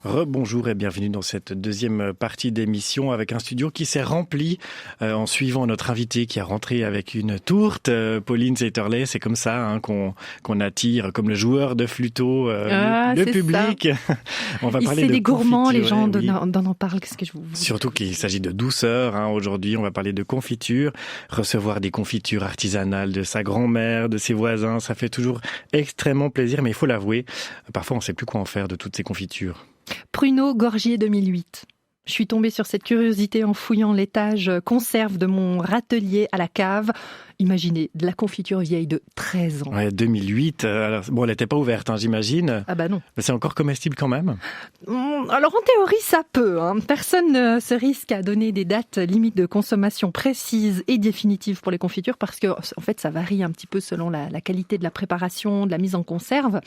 Rebonjour et bienvenue dans cette deuxième partie d'émission avec un studio qui s'est rempli en suivant notre invité qui a rentré avec une tourte. Pauline Zeiterle, c'est comme ça qu'on attire, comme le joueur de flûteau, le public. On va parler de des gourmands, les gens en parlent. Qu'est-ce que je vous... Surtout qu'il s'agit de douceur. Aujourd'hui, on va parler de confiture. Recevoir des confitures artisanales de sa grand-mère, de ses voisins, ça fait toujours extrêmement plaisir. Mais il faut l'avouer, parfois on ne sait plus quoi en faire de toutes ces confitures. Pruneau Gorgier 2008. Je suis tombée sur cette curiosité en fouillant l'étage conserve de mon râtelier à la cave. Imaginez, de la confiture vieille de 13 ans. Ouais, 2008. Alors, bon, elle n'était pas ouverte, j'imagine. Ah bah non. Mais c'est encore comestible quand même. Alors en théorie, ça peut. Personne ne se risque à donner des dates limites de consommation précises et définitives pour les confitures parce que, en fait, ça varie un petit peu selon la qualité de la préparation, de la mise en conserve.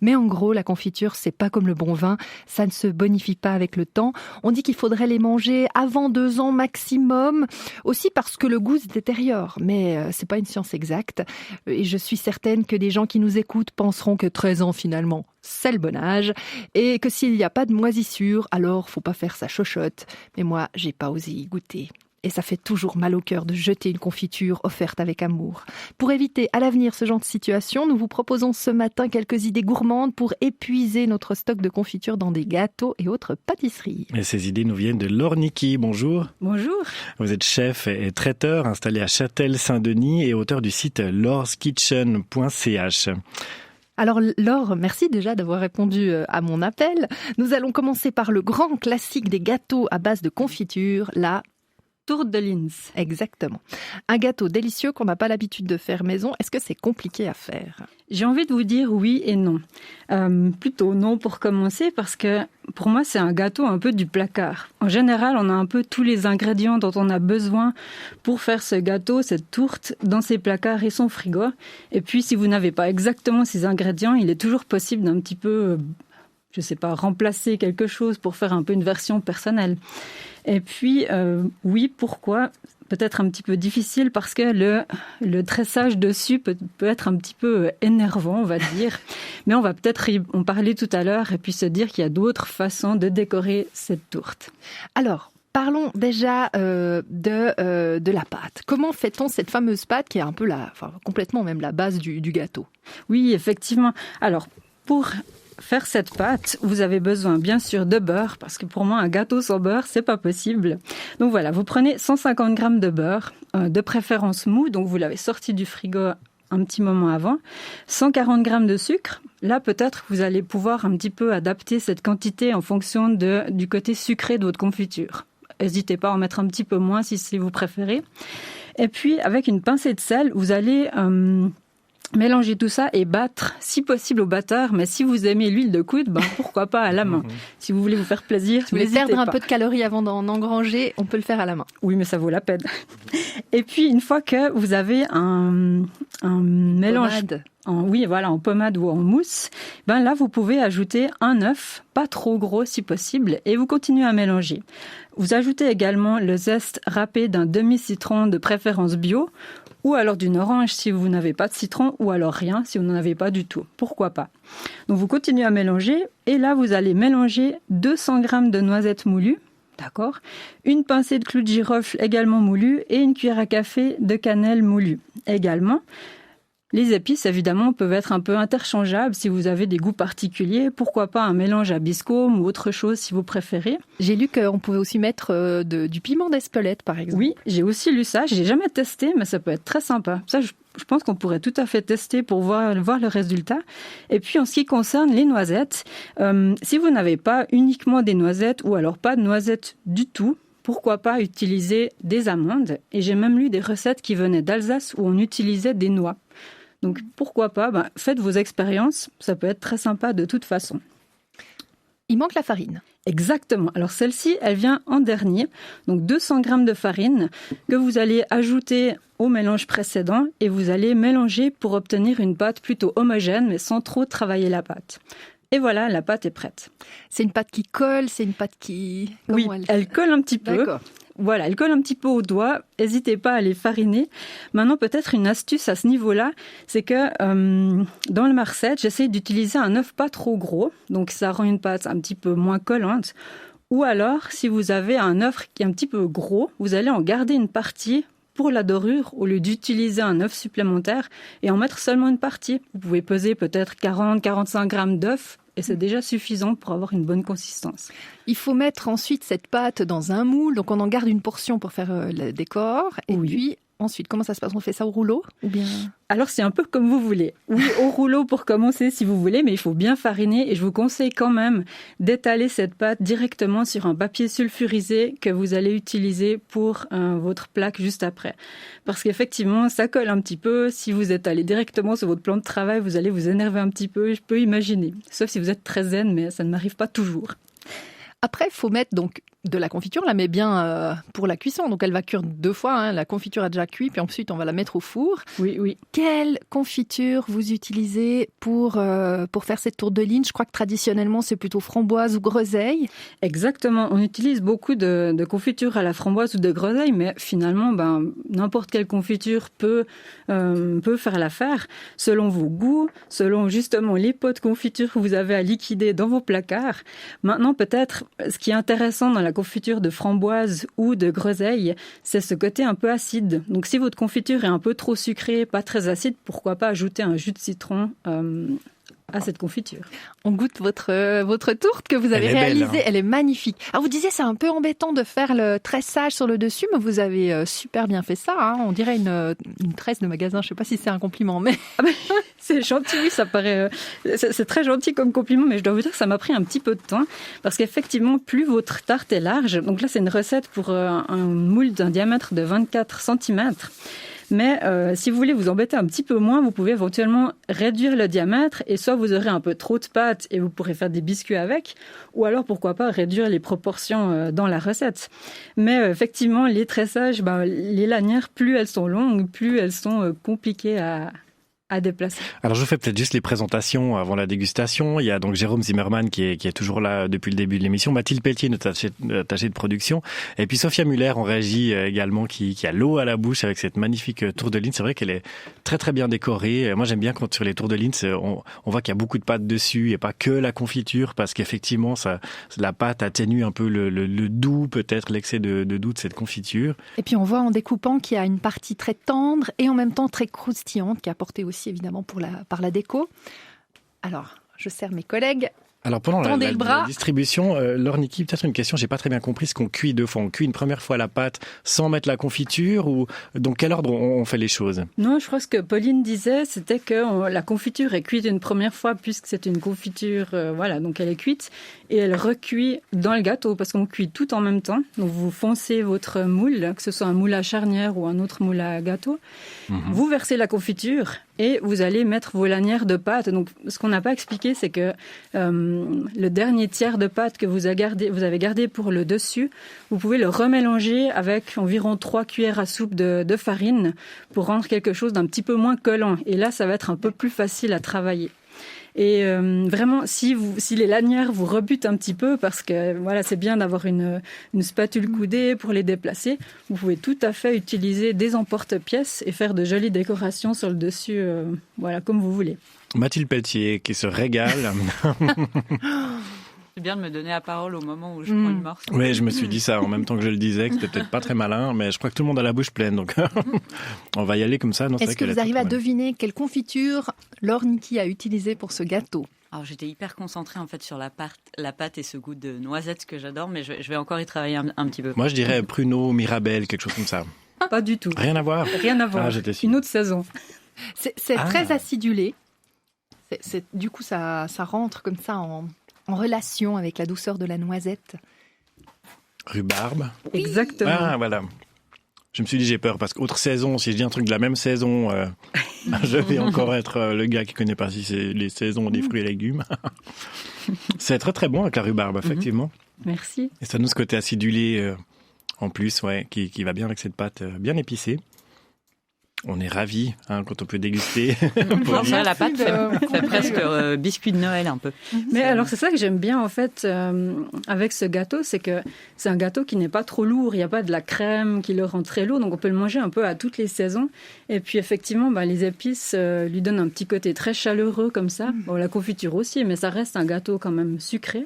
Mais en gros, la confiture, c'est pas comme le bon vin. Ça ne se bonifie pas avec le temps. On dit qu'il faudrait les manger avant 2 ans maximum. Aussi parce que le goût se détériore. Mais c'est pas une science exacte. Et je suis certaine que des gens qui nous écoutent penseront que 13 ans finalement, c'est le bon âge. Et que s'il n'y a pas de moisissure, alors faut pas faire sa chochotte. Mais moi, j'ai pas osé y goûter. Et ça fait toujours mal au cœur de jeter une confiture offerte avec amour. Pour éviter à l'avenir ce genre de situation, nous vous proposons ce matin quelques idées gourmandes pour épuiser notre stock de confitures dans des gâteaux et autres pâtisseries. Et ces idées nous viennent de Laure Niki. Bonjour. Bonjour. Vous êtes chef et traiteur installé à Châtel-Saint-Denis et auteur du site laureskitchen.ch. Alors Laure, merci déjà d'avoir répondu à mon appel. Nous allons commencer par le grand classique des gâteaux à base de confiture, la tourte de Linz. Exactement. Un gâteau délicieux qu'on n'a pas l'habitude de faire maison. Est-ce que c'est compliqué à faire ? J'ai envie de vous dire oui et non. Plutôt non pour commencer parce que pour moi c'est un gâteau un peu du placard. En général on a un peu tous les ingrédients dont on a besoin pour faire ce gâteau, cette tourte dans ses placards et son frigo. Et puis si vous n'avez pas exactement ces ingrédients, il est toujours possible d'un petit peu, remplacer quelque chose pour faire un peu une version personnelle. Et puis, oui, pourquoi ? Peut-être un petit peu difficile parce que le tressage dessus peut être un petit peu énervant, on va dire. Mais on va peut-être en parler tout à l'heure et puis se dire qu'il y a d'autres façons de décorer cette tourte. Alors, parlons déjà de la pâte. Comment fait-on cette fameuse pâte qui est un peu complètement même la base du gâteau ? Oui, effectivement. Alors, pour faire cette pâte, vous avez besoin bien sûr de beurre, parce que pour moi, un gâteau sans beurre, c'est pas possible. Donc voilà, vous prenez 150 grammes de beurre, de préférence mou, donc vous l'avez sorti du frigo un petit moment avant. 140 grammes de sucre. Là, peut-être vous allez pouvoir un petit peu adapter cette quantité en fonction du côté sucré de votre confiture. N'hésitez pas à en mettre un petit peu moins si vous préférez. Et puis, avec une pincée de sel, vous allez mélanger tout ça et battre, si possible au batteur, mais si vous aimez l'huile de coude, pourquoi pas à la main. Si vous voulez vous faire plaisir, si vous voulez perdre un peu de calories avant d'en engranger, on peut le faire à la main. Oui, mais ça vaut la peine. Et puis, une fois que vous avez un mélange... en pommade ou en mousse, là, vous pouvez ajouter un œuf, pas trop gros si possible, et vous continuez à mélanger. Vous ajoutez également le zeste râpé d'un demi-citron de préférence bio, ou alors d'une orange si vous n'avez pas de citron, ou alors rien si vous n'en avez pas du tout. Pourquoi pas ? Donc vous continuez à mélanger, et là vous allez mélanger 200 grammes de noisettes moulues, d'accord ? Une pincée de clous de girofle également moulue, et une cuillère à café de cannelle moulue également. Les épices, évidemment, peuvent être un peu interchangeables si vous avez des goûts particuliers. Pourquoi pas un mélange à biscomme ou autre chose si vous préférez. J'ai lu qu'on pouvait aussi mettre du piment d'Espelette, par exemple. Oui, j'ai aussi lu ça. J'ai jamais testé, mais ça peut être très sympa. Ça, je pense qu'on pourrait tout à fait tester pour voir le résultat. Et puis, en ce qui concerne les noisettes, si vous n'avez pas uniquement des noisettes ou alors pas de noisettes du tout, pourquoi pas utiliser des amandes ? Et j'ai même lu des recettes qui venaient d'Alsace où on utilisait des noix. Donc, pourquoi pas, faites vos expériences, ça peut être très sympa de toute façon. Il manque la farine. Exactement. Alors, celle-ci, elle vient en dernier. Donc, 200 grammes de farine que vous allez ajouter au mélange précédent et vous allez mélanger pour obtenir une pâte plutôt homogène, mais sans trop travailler la pâte. Et voilà, la pâte est prête. C'est une pâte qui colle, c'est une pâte qui... Oui, elle colle un petit peu. D'accord. voilà, elles collent un petit peu aux doigts. N'hésitez pas à les fariner. Maintenant, peut-être une astuce à ce niveau-là, c'est que dans le marcette, j'essaie d'utiliser un œuf pas trop gros. Donc, ça rend une pâte un petit peu moins collante. Ou alors, si vous avez un œuf qui est un petit peu gros, vous allez en garder une partie pour la dorure au lieu d'utiliser un œuf supplémentaire et en mettre seulement une partie. Vous pouvez peser peut-être 40-45 grammes d'œuf. Et c'est déjà suffisant pour avoir une bonne consistance. Il faut mettre ensuite cette pâte dans un moule. Donc, on en garde une portion pour faire le décor. Et puis, ensuite, comment ça se passe? On fait ça au rouleau ou bien... Alors, c'est un peu comme vous voulez. Oui, au rouleau pour commencer si vous voulez, mais il faut bien fariner. Et je vous conseille quand même d'étaler cette pâte directement sur un papier sulfurisé que vous allez utiliser pour votre plaque juste après. Parce qu'effectivement, ça colle un petit peu. Si vous étalez directement sur votre plan de travail, vous allez vous énerver un petit peu, je peux imaginer. Sauf si vous êtes très zen, mais ça ne m'arrive pas toujours. Après, il faut mettre donc de la confiture, là, mais bien pour la cuisson. Donc, elle va cuire 2 fois. Hein. La confiture a déjà cuit, puis ensuite, on va la mettre au four. Oui. Quelle confiture vous utilisez pour faire cette tourteline? Je crois que traditionnellement, c'est plutôt framboise ou groseille. Exactement. On utilise beaucoup de confitures à la framboise ou de groseille, mais finalement, n'importe quelle confiture peut faire l'affaire, selon vos goûts, selon justement les pots de confiture que vous avez à liquider dans vos placards. Maintenant, peut-être, ce qui est intéressant dans la confiture de framboise ou de groseille, c'est ce côté un peu acide. Donc, si votre confiture est un peu trop sucrée, pas très acide, pourquoi pas ajouter un jus de citron à cette confiture. On goûte votre tourte que vous avez réalisée. Belle, hein. Elle est magnifique. Alors, vous disiez, c'est un peu embêtant de faire le tressage sur le dessus, mais vous avez super bien fait ça. Hein. On dirait une tresse de magasin. Je ne sais pas si c'est un compliment, mais... C'est gentil, oui, ça paraît... C'est très gentil comme compliment, mais je dois vous dire que ça m'a pris un petit peu de temps, parce qu'effectivement, plus votre tarte est large, donc là, c'est une recette pour un moule d'un diamètre de 24 cm, mais si vous voulez vous embêter un petit peu moins, vous pouvez éventuellement réduire le diamètre et soit vous aurez un peu trop de pâte et vous pourrez faire des biscuits avec, ou alors pourquoi pas réduire les proportions dans la recette. Mais effectivement, les tressages, les lanières, plus elles sont longues, plus elles sont compliquées à déplacer. Alors je fais peut-être juste les présentations avant la dégustation. Il y a donc Jérôme Zimmermann qui est toujours là depuis le début de l'émission, Mathilde Pelletier, notre attachée de production, et puis Sophia Muller en régie également qui a l'eau à la bouche avec cette magnifique tourteline. C'est vrai qu'elle est très très bien décorée. Moi j'aime bien quand sur les tourtelines on voit qu'il y a beaucoup de pâte dessus et pas que la confiture, parce qu'effectivement la pâte atténue un peu le doux, peut-être l'excès de doux de cette confiture. Et puis on voit en découpant qu'il y a une partie très tendre et en même temps très croustillante qui est apportée aussi évidemment par la déco. Alors, je sers mes collègues. Alors pendant la distribution, Laure Niki, peut-être une question, j'ai pas très bien compris ce qu'on cuit 2 fois. On cuit une première fois la pâte sans mettre la confiture, ou dans quel ordre on fait les choses? Non, je crois que ce que Pauline disait, c'était que la confiture est cuite une première fois puisque c'est une confiture, donc elle est cuite et elle recuit dans le gâteau parce qu'on cuit tout en même temps. Donc vous foncez votre moule, que ce soit un moule à charnière ou un autre moule à gâteau. Vous versez la confiture et vous allez mettre vos lanières de pâte. Donc ce qu'on n'a pas expliqué, c'est que le dernier tiers de pâte que vous avez gardé pour le dessus, vous pouvez le remélanger avec environ 3 cuillères à soupe de farine pour rendre quelque chose d'un petit peu moins collant. Et là, ça va être un peu plus facile à travailler. Et vraiment, si les lanières vous rebutent un petit peu, parce que c'est bien d'avoir une spatule coudée pour les déplacer, vous pouvez tout à fait utiliser des emporte-pièces et faire de jolies décorations sur le dessus, comme vous voulez. Mathilde Pelletier qui se régale. C'est bien de me donner la parole au moment où je prends une morceau. Oui, je me suis dit ça en même temps que je le disais, que c'était peut-être pas très malin, mais je crois que tout le monde a la bouche pleine, donc on va y aller comme ça. Non, est-ce que vous arrivez à deviner quelle confiture Laure Niki a utilisée pour ce gâteau? Alors j'étais hyper concentrée en fait sur la pâte et ce goût de noisette que j'adore, mais je vais encore y travailler un petit peu. Moi je dirais pruneau, mirabelle, quelque chose comme ça. Pas du tout. Rien à voir. Rien à voir. Ah, j'étais sûr. Une autre saison. C'est très acidulé. Du coup ça rentre comme ça en relation avec la douceur de la noisette. Rhubarbe. Oui. Exactement. Ah, voilà. Je me suis dit, j'ai peur, parce qu'autre saison, si je dis un truc de la même saison, je vais encore être le gars qui ne connaît pas si c'est les saisons des fruits et légumes. C'est très très bon avec la rhubarbe, effectivement. Merci. Et ça donne ce côté acidulé en plus, qui va bien avec cette pâte bien épicée. On est ravis quand on peut déguster. Ça, la pâte fait presque biscuit de Noël un peu. Mais alors c'est ça que j'aime bien en fait avec ce gâteau, c'est que c'est un gâteau qui n'est pas trop lourd, il n'y a pas de la crème qui le rend très lourd, donc on peut le manger un peu à toutes les saisons. Et puis effectivement, les épices lui donnent un petit côté très chaleureux comme ça. Bon, la confiture aussi, mais ça reste un gâteau quand même sucré.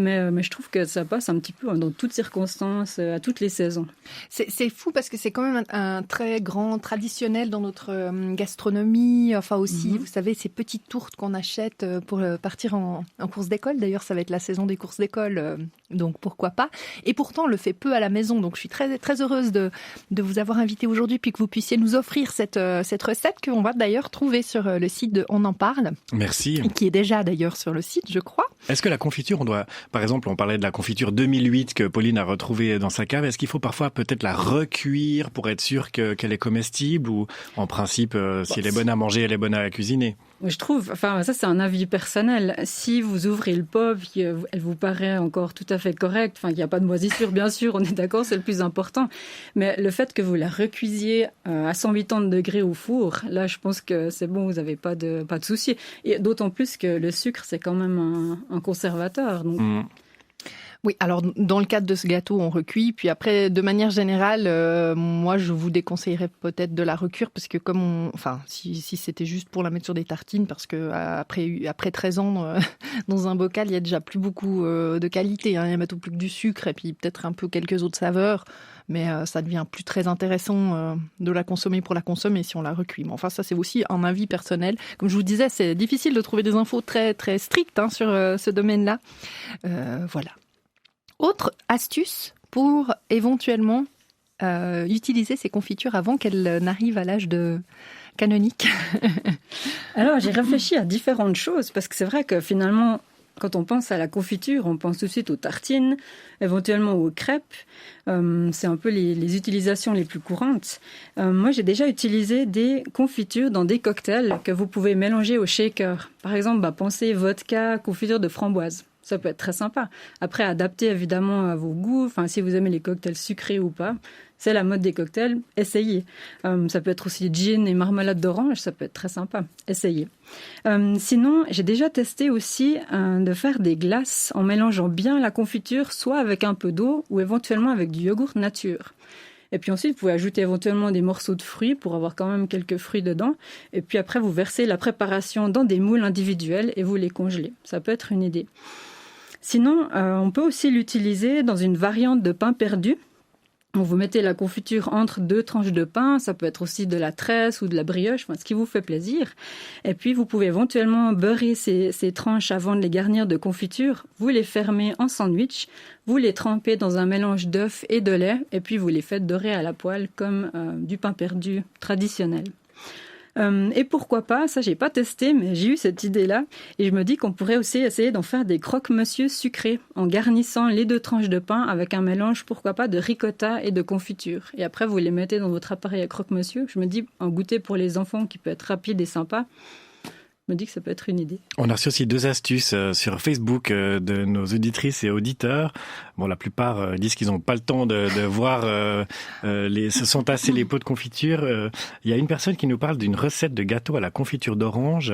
Mais je trouve que ça passe un petit peu dans toutes circonstances, à toutes les saisons. C'est fou parce que c'est quand même un très grand traditionnel dans notre gastronomie. Enfin aussi, vous savez, ces petites tourtes qu'on achète pour partir en course d'école. D'ailleurs, ça va être la saison des courses d'école, donc pourquoi pas. Et pourtant, on le fait peu à la maison. Donc je suis très, très heureuse de vous avoir invité aujourd'hui puis que vous puissiez nous offrir cette recette qu'on va d'ailleurs trouver sur le site de On en parle. Merci. Qui est déjà d'ailleurs sur le site, je crois. Est-ce que la confiture, par exemple, on parlait de la confiture 2008 que Pauline a retrouvée dans sa cave. Est-ce qu'il faut parfois peut-être la recuire pour être sûr qu'elle est comestible ou en principe, si elle est bonne à manger, elle est bonne à cuisiner? Je trouve, ça c'est un avis personnel. Si vous ouvrez le pot, elle vous paraît encore tout à fait correcte, il n'y a pas de moisissure, bien sûr, on est d'accord, c'est le plus important. Mais le fait que vous la recuisiez à 180 degrés au four, là je pense que c'est bon, vous n'avez pas de souci. Et d'autant plus que le sucre, c'est quand même un conservateur. Donc... Oui, alors dans le cadre de ce gâteau, on recuit. Puis après, de manière générale, moi, je vous déconseillerais peut-être de la recuire parce que si c'était juste pour la mettre sur des tartines, parce que après 13 ans, dans un bocal, il y a déjà plus beaucoup de qualité. Il y a bientôt plus que du sucre et puis peut-être un peu quelques autres saveurs. Mais ça devient plus très intéressant de la consommer pour la consommer si on la recuit. Mais enfin, ça, c'est aussi un avis personnel. Comme je vous disais, c'est difficile de trouver des infos très, très strictes sur ce domaine-là. Voilà. Autre astuce pour éventuellement utiliser ces confitures avant qu'elles n'arrivent à l'âge canonique. Alors, j'ai réfléchi à différentes choses parce que c'est vrai que finalement, quand on pense à la confiture, on pense tout de suite aux tartines, éventuellement aux crêpes. C'est un peu les utilisations les plus courantes. Moi, j'ai déjà utilisé des confitures dans des cocktails que vous pouvez mélanger au shaker. Par exemple, pensez vodka, confiture de framboise. Ça peut être très sympa. Après, adapté évidemment à vos goûts. Si vous aimez les cocktails sucrés ou pas, c'est la mode des cocktails. Essayez. Ça peut être aussi gin et marmelade d'orange. Ça peut être très sympa. Essayez. Sinon, j'ai déjà testé aussi de faire des glaces en mélangeant bien la confiture, soit avec un peu d'eau ou éventuellement avec du yogourt nature. Et puis ensuite, vous pouvez ajouter éventuellement des morceaux de fruits pour avoir quand même quelques fruits dedans. Et puis après, vous versez la préparation dans des moules individuels et vous les congelez. Ça peut être une idée. Sinon, on peut aussi l'utiliser dans une variante de pain perdu. Vous mettez la confiture entre 2 tranches de pain, ça peut être aussi de la tresse ou de la brioche, ce qui vous fait plaisir. Et puis, vous pouvez éventuellement beurrer ces tranches avant de les garnir de confiture. Vous les fermez en sandwich, vous les trempez dans un mélange d'œufs et de lait, et puis vous les faites dorer à la poêle comme du pain perdu traditionnel. Et pourquoi pas, ça j'ai pas testé, mais j'ai eu cette idée-là. Et je me dis qu'on pourrait aussi essayer d'en faire des croque-monsieur sucrés en garnissant les 2 tranches de pain avec un mélange, pourquoi pas, de ricotta et de confiture. Et après, vous les mettez dans votre appareil à croque-monsieur. Je me dis, un goûter pour les enfants qui peut être rapide et sympa. Je me dis que ça peut être une idée. On a reçu aussi 2 astuces sur Facebook de nos auditrices et auditeurs. Bon, la plupart disent qu'ils n'ont pas le temps de voir se sont tassés les pots de confiture. Il y a une personne qui nous parle d'une recette de gâteau à la confiture d'orange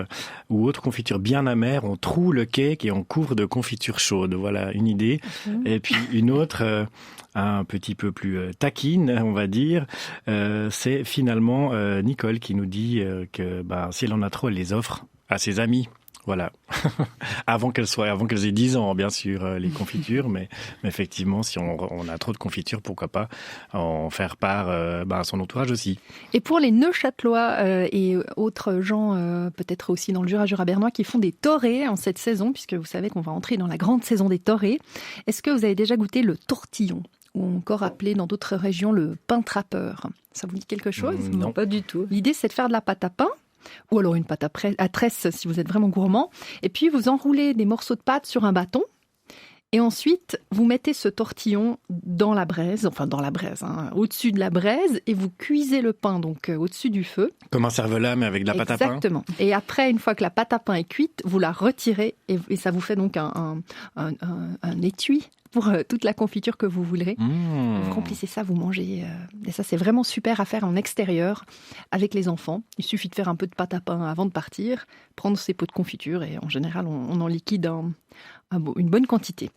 ou autre confiture bien amère. On troue le cake et on couvre de confiture chaude. Voilà une idée. Et puis une autre... un petit peu plus taquine, on va dire, c'est finalement Nicole qui nous dit que si elle en a trop, elle les offre à ses amis. Voilà. avant qu'elles aient 10 ans, bien sûr, les confitures, mais effectivement, si on a trop de confitures, pourquoi pas en faire part à son entourage aussi. Et pour les Neuchâtelois et autres gens, peut-être aussi dans le Jura bernois, qui font des torrés en cette saison, puisque vous savez qu'on va entrer dans la grande saison des torrés, est-ce que vous avez déjà goûté le tortillon, ou encore appelé dans d'autres régions le pain trappeur? Ça vous dit quelque chose? Non, pas du tout. L'idée, c'est de faire de la pâte à pain, ou alors une pâte à tresse si vous êtes vraiment gourmand, et puis vous enroulez des morceaux de pâte sur un bâton, et ensuite vous mettez ce tortillon dans la braise, au-dessus de la braise, et vous cuisez le pain donc au-dessus du feu. Comme un cervelas, mais avec de la pâte à pain. Exactement. Et après, une fois que la pâte à pain est cuite, vous la retirez, et ça vous fait donc un étui pour toute la confiture que vous voudrez. Vous remplissez ça, vous mangez. Et ça, c'est vraiment super à faire en extérieur avec les enfants. Il suffit de faire un peu de pâte à pain avant de partir, prendre ses pots de confiture et en général, on en liquide une bonne quantité.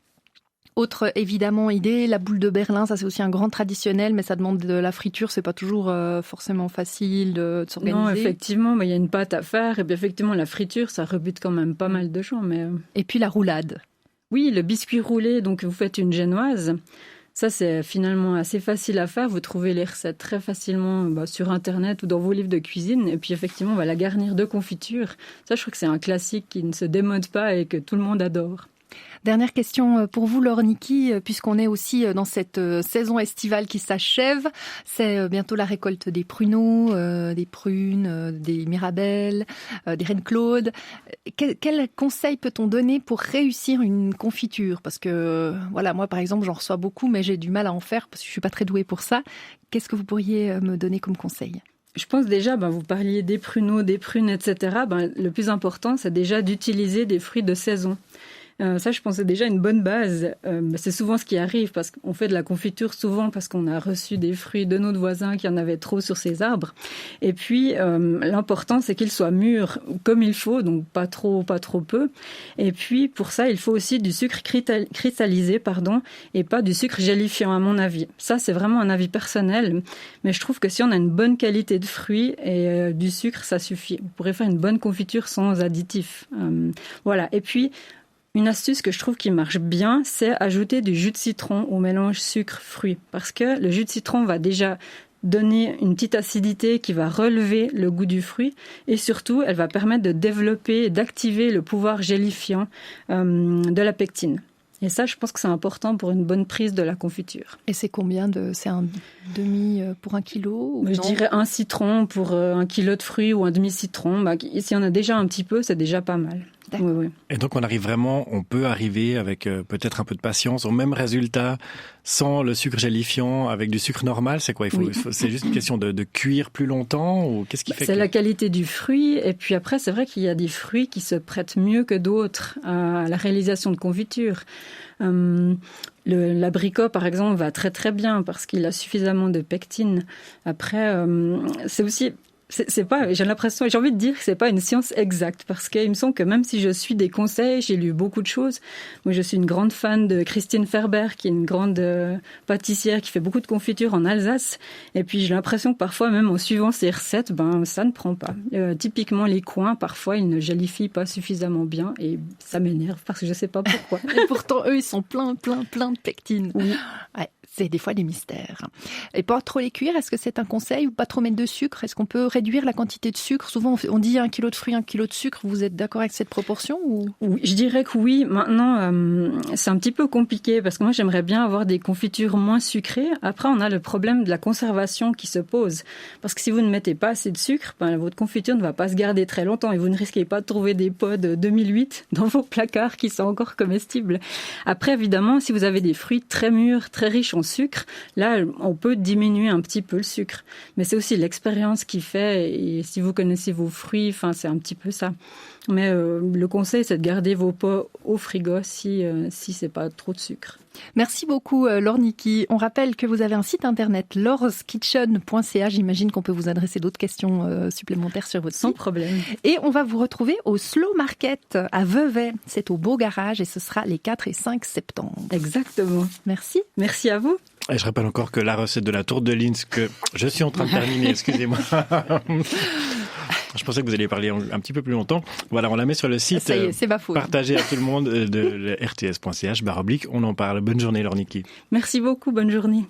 Autre, évidemment, idée, la boule de Berlin, ça c'est aussi un grand traditionnel, mais ça demande de la friture, c'est pas toujours forcément facile de s'organiser. Non, effectivement, il y a une pâte à faire, et puis effectivement, la friture, ça rebute quand même pas mal de gens. Et puis la roulade. Oui, le biscuit roulé, donc vous faites une génoise. Ça, c'est finalement assez facile à faire. Vous trouvez les recettes très facilement sur Internet ou dans vos livres de cuisine. Et puis effectivement, on va la garnir de confiture. Ça, je trouve que c'est un classique qui ne se démode pas et que tout le monde adore. Dernière question pour vous, Laure Niki, puisqu'on est aussi dans cette saison estivale qui s'achève. C'est bientôt la récolte des pruneaux, des prunes, des mirabelles, des reines Claude. Quel conseil peut-on donner pour réussir une confiture ? Parce que, voilà, moi, par exemple, j'en reçois beaucoup, mais j'ai du mal à en faire parce que je suis pas très douée pour ça. Qu'est-ce que vous pourriez me donner comme conseil ? Je pense déjà, vous parliez des pruneaux, des prunes, etc. Le plus important, c'est déjà d'utiliser des fruits de saison. Ça, je pense, c'est déjà une bonne base. C'est souvent ce qui arrive parce qu'on fait de la confiture souvent parce qu'on a reçu des fruits de notre voisin qui en avait trop sur ses arbres. Et puis, l'important, c'est qu'ils soient mûrs comme il faut, donc pas trop peu. Et puis, pour ça, il faut aussi du sucre cristallisé, et pas du sucre gélifiant, à mon avis. Ça, c'est vraiment un avis personnel. Mais je trouve que si on a une bonne qualité de fruits et du sucre, ça suffit. On pourrait faire une bonne confiture sans additifs. Voilà. Et puis, une astuce que je trouve qui marche bien, c'est ajouter du jus de citron au mélange sucre-fruit. Parce que le jus de citron va déjà donner une petite acidité qui va relever le goût du fruit. Et surtout, elle va permettre de développer et d'activer le pouvoir gélifiant de la pectine. Et ça, je pense que c'est important pour une bonne prise de la confiture. Et c'est combien c'est un demi pour 1 kilo Je dirais 1 citron pour 1 kilo de fruits ou un demi-citron. Si on a déjà un petit peu, c'est déjà pas mal. Oui. Et donc on peut arriver avec peut-être un peu de patience au même résultat sans le sucre gélifiant, avec du sucre normal. C'est quoi ? C'est juste une question de cuire plus longtemps ou qu'est-ce qui fait C'est la qualité du fruit. Et puis après, c'est vrai qu'il y a des fruits qui se prêtent mieux que d'autres à la réalisation de confiture. L'abricot, par exemple, va très très bien parce qu'il a suffisamment de pectine. Après, c'est aussi... j'ai envie de dire que c'est pas une science exacte parce qu'il me semble que même si je suis des conseils, j'ai lu beaucoup de choses. Moi, je suis une grande fan de Christine Ferber, qui est une grande pâtissière qui fait beaucoup de confitures en Alsace. Et puis, j'ai l'impression que parfois, même en suivant ses recettes, ça ne prend pas. Typiquement, les coins, parfois, ils ne gélifient pas suffisamment bien et ça m'énerve parce que je sais pas pourquoi. Et pourtant, eux, ils sont plein de pectine. Oui. Ouais. C'est des fois des mystères. Et pas trop les cuire, est-ce que c'est un conseil ou pas trop mettre de sucre ? Est-ce qu'on peut réduire la quantité de sucre ? Souvent, on dit 1 kilo de fruits, 1 kilo de sucre. Vous êtes d'accord avec cette proportion ou... Oui, je dirais que oui. Maintenant, c'est un petit peu compliqué parce que moi, j'aimerais bien avoir des confitures moins sucrées. Après, on a le problème de la conservation qui se pose. Parce que si vous ne mettez pas assez de sucre, votre confiture ne va pas se garder très longtemps et vous ne risquez pas de trouver des pots de 2008 dans vos placards qui sont encore comestibles. Après, évidemment, si vous avez des fruits très mûrs, très riches en sucre, là, on peut diminuer un petit peu le sucre. Mais c'est aussi l'expérience qui fait, et si vous connaissez vos fruits, c'est un petit peu ça. Mais le conseil, c'est de garder vos pots au frigo si c'est pas trop de sucre. Merci beaucoup, Laure Niki. On rappelle que vous avez un site internet, laureskitchen.ca. J'imagine qu'on peut vous adresser d'autres questions supplémentaires sur votre site. Sans problème. Et on va vous retrouver au Slow Market à Vevey. C'est au Beau Garage et ce sera les 4 et 5 septembre. Exactement. Merci. Merci à vous. Et je rappelle encore que la recette de la tourte de Linz que je suis en train de terminer, excusez-moi. Je pensais que vous alliez parler un petit peu plus longtemps. Voilà, on la met sur le site. Ça y est, c'est ma faute. Partagé à tout le monde de rts.ch/. On en parle. Bonne journée, Laure Niki. Merci beaucoup, bonne journée.